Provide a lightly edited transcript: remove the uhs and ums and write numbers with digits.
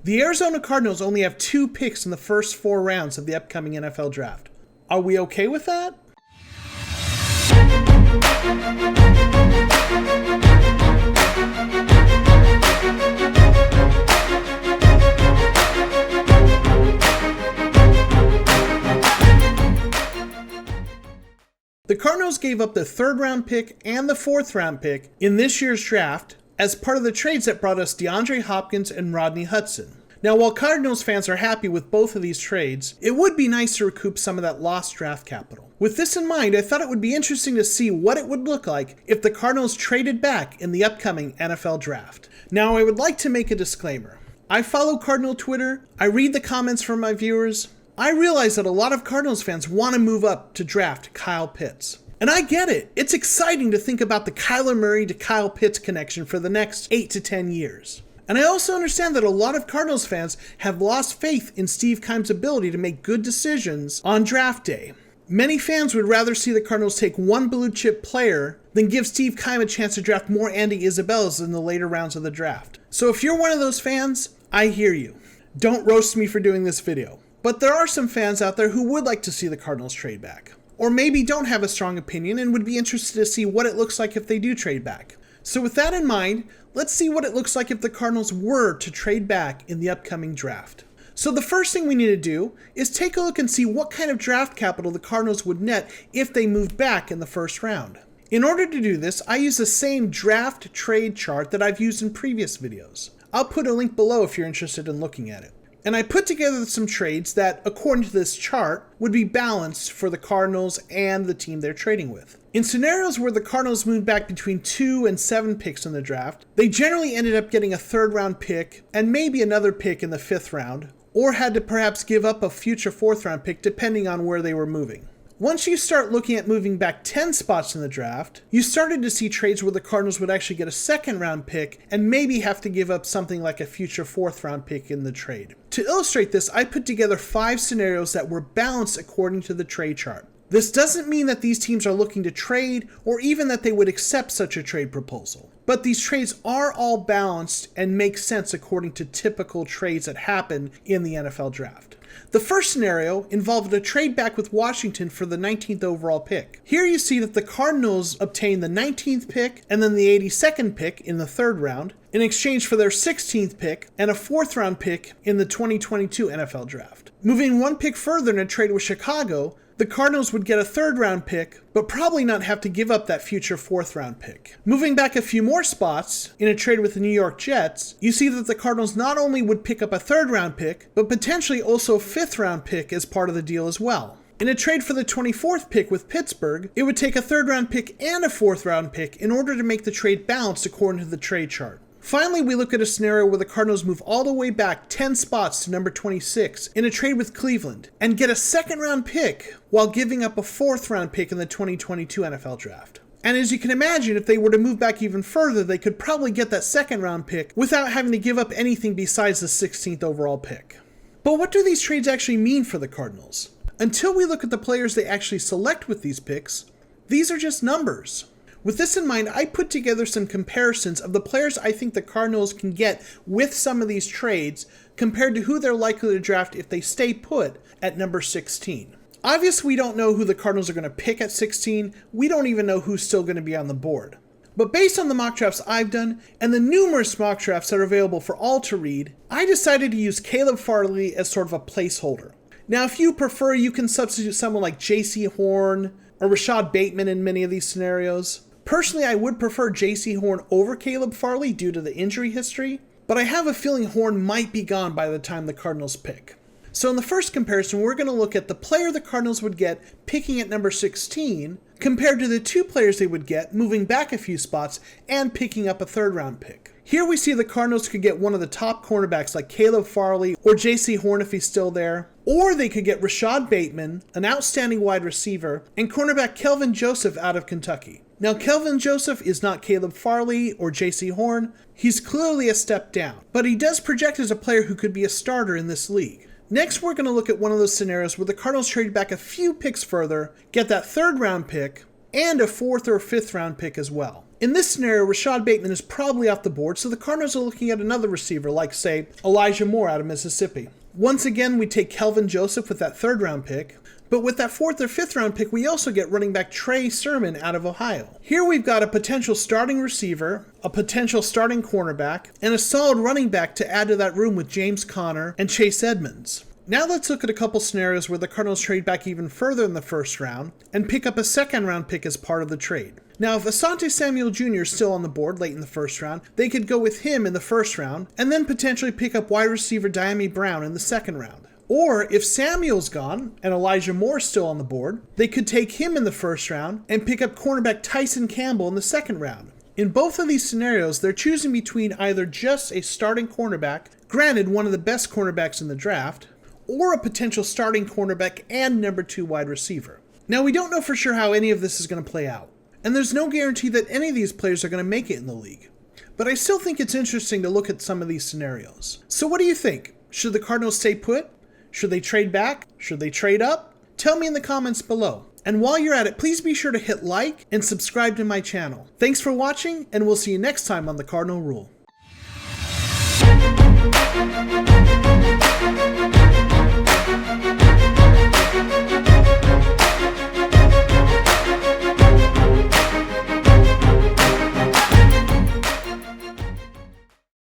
The Arizona Cardinals only have 2 picks in the first 4 rounds of the upcoming NFL draft. Are we okay with that? The Cardinals gave up the 3rd round pick and the 4th round pick in this year's draft as part of the trades that brought us DeAndre Hopkins and Rodney Hudson. Now, while Cardinals fans are happy with both of these trades, it would be nice to recoup some of that lost draft capital. With this in mind, I thought it would be interesting to see what it would look like if the Cardinals traded back in the upcoming NFL draft. Now, I would like to make a disclaimer. I follow Cardinal Twitter, I read the comments from my viewers. I realize that a lot of Cardinals fans want to move up to draft Kyle Pitts. And I get it. It's exciting to think about the Kyler Murray to Kyle Pitts connection for the next 8 to 10 years. And I also understand that a lot of Cardinals fans have lost faith in Steve Keim's ability to make good decisions on draft day. Many fans would rather see the Cardinals take one blue chip player than give Steve Keim a chance to draft more Andy Isabellas in the later rounds of the draft. So if you're one of those fans, I hear you. Don't roast me for doing this video. But there are some fans out there who would like to see the Cardinals trade back. Or maybe don't have a strong opinion and would be interested to see what it looks like if they do trade back. So with that in mind, let's see what it looks like if the Cardinals were to trade back in the upcoming draft. So the first thing we need to do is take a look and see what kind of draft capital the Cardinals would net if they moved back in the first round. In order to do this, I use the same draft trade chart that I've used in previous videos. I'll put a link below if you're interested in looking at it. And I put together some trades that, according to this chart, would be balanced for the Cardinals and the team they're trading with. In scenarios where the Cardinals moved back between 2 and 7 picks in the draft, they generally ended up getting a 3rd round pick and maybe another pick in the 5th round, or had to perhaps give up a future 4th round pick depending on where they were moving. Once you start looking at moving back 10 spots in the draft, you started to see trades where the Cardinals would actually get a 2nd round pick and maybe have to give up something like a future 4th round pick in the trade. To illustrate this, I put together 5 scenarios that were balanced according to the trade chart. This doesn't mean that these teams are looking to trade or even that they would accept such a trade proposal. But these trades are all balanced and make sense according to typical trades that happen in the NFL draft. The first scenario involved a trade back with Washington for the 19th overall pick. Here you see that the Cardinals obtained the 19th pick and then the 82nd pick in the 3rd round in exchange for their 16th pick and a 4th round pick in the 2022 NFL draft. Moving one pick further in a trade with Chicago, the Cardinals would get a 3rd round pick, but probably not have to give up that future 4th round pick. Moving back a few more spots, in a trade with the New York Jets, you see that the Cardinals not only would pick up a 3rd round pick, but potentially also a 5th round pick as part of the deal as well. In a trade for the 24th pick with Pittsburgh, it would take a 3rd round pick and a 4th round pick in order to make the trade balanced according to the trade chart. Finally, we look at a scenario where the Cardinals move all the way back 10 spots to number 26 in a trade with Cleveland and get a 2nd round pick while giving up a 4th round pick in the 2022 NFL draft. And as you can imagine, if they were to move back even further, they could probably get that 2nd round pick without having to give up anything besides the 16th overall pick. But what do these trades actually mean for the Cardinals? Until we look at the players they actually select with these picks, these are just numbers. With this in mind, I put together some comparisons of the players I think the Cardinals can get with some of these trades compared to who they're likely to draft if they stay put at number 16. Obviously, we don't know who the Cardinals are going to pick at 16. We don't even know who's still going to be on the board. But based on the mock drafts I've done and the numerous mock drafts that are available for all to read, I decided to use Caleb Farley as sort of a placeholder. Now, if you prefer, you can substitute someone like J.C. Horn or Rashad Bateman in many of these scenarios. Personally, I would prefer J.C. Horn over Caleb Farley due to the injury history, but I have a feeling Horn might be gone by the time the Cardinals pick. So in the first comparison, we're going to look at the player the Cardinals would get picking at number 16 compared to the 2 players they would get moving back a few spots and picking up a 3rd round pick. Here we see the Cardinals could get one of the top cornerbacks like Caleb Farley or J.C. Horn if he's still there, or they could get Rashad Bateman, an outstanding wide receiver, and cornerback Kelvin Joseph out of Kentucky. Now, Kelvin Joseph is not Caleb Farley or J.C. Horn. He's clearly a step down, but he does project as a player who could be a starter in this league. Next, we're going to look at one of those scenarios where the Cardinals trade back a few picks further, get that 3rd round pick, and a 4th or 5th round pick as well. In this scenario, Rashad Bateman is probably off the board, so the Cardinals are looking at another receiver like, say, Elijah Moore out of Mississippi. Once again, we take Kelvin Joseph with that 3rd round pick, but with that 4th or 5th round pick, we also get running back Trey Sermon out of Ohio. Here we've got a potential starting receiver, a potential starting cornerback, and a solid running back to add to that room with James Conner and Chase Edmonds. Now let's look at a couple scenarios where the Cardinals trade back even further in the 1st round and pick up a 2nd round pick as part of the trade. Now, if Asante Samuel Jr. is still on the board late in the 1st round, they could go with him in the 1st round and then potentially pick up wide receiver Diami Brown in the 2nd round. Or if Samuel's gone and Elijah Moore's still on the board, they could take him in the 1st round and pick up cornerback Tyson Campbell in the 2nd round. In both of these scenarios, they're choosing between either just a starting cornerback, granted one of the best cornerbacks in the draft, or a potential starting cornerback and number 2 wide receiver. Now, we don't know for sure how any of this is going to play out, and there's no guarantee that any of these players are going to make it in the league. But I still think it's interesting to look at some of these scenarios. So what do you think? Should the Cardinals stay put? Should they trade back? Should they trade up? Tell me in the comments below. And while you're at it, please be sure to hit like and subscribe to my channel. Thanks for watching, and we'll see you next time on the Cardinal Rule.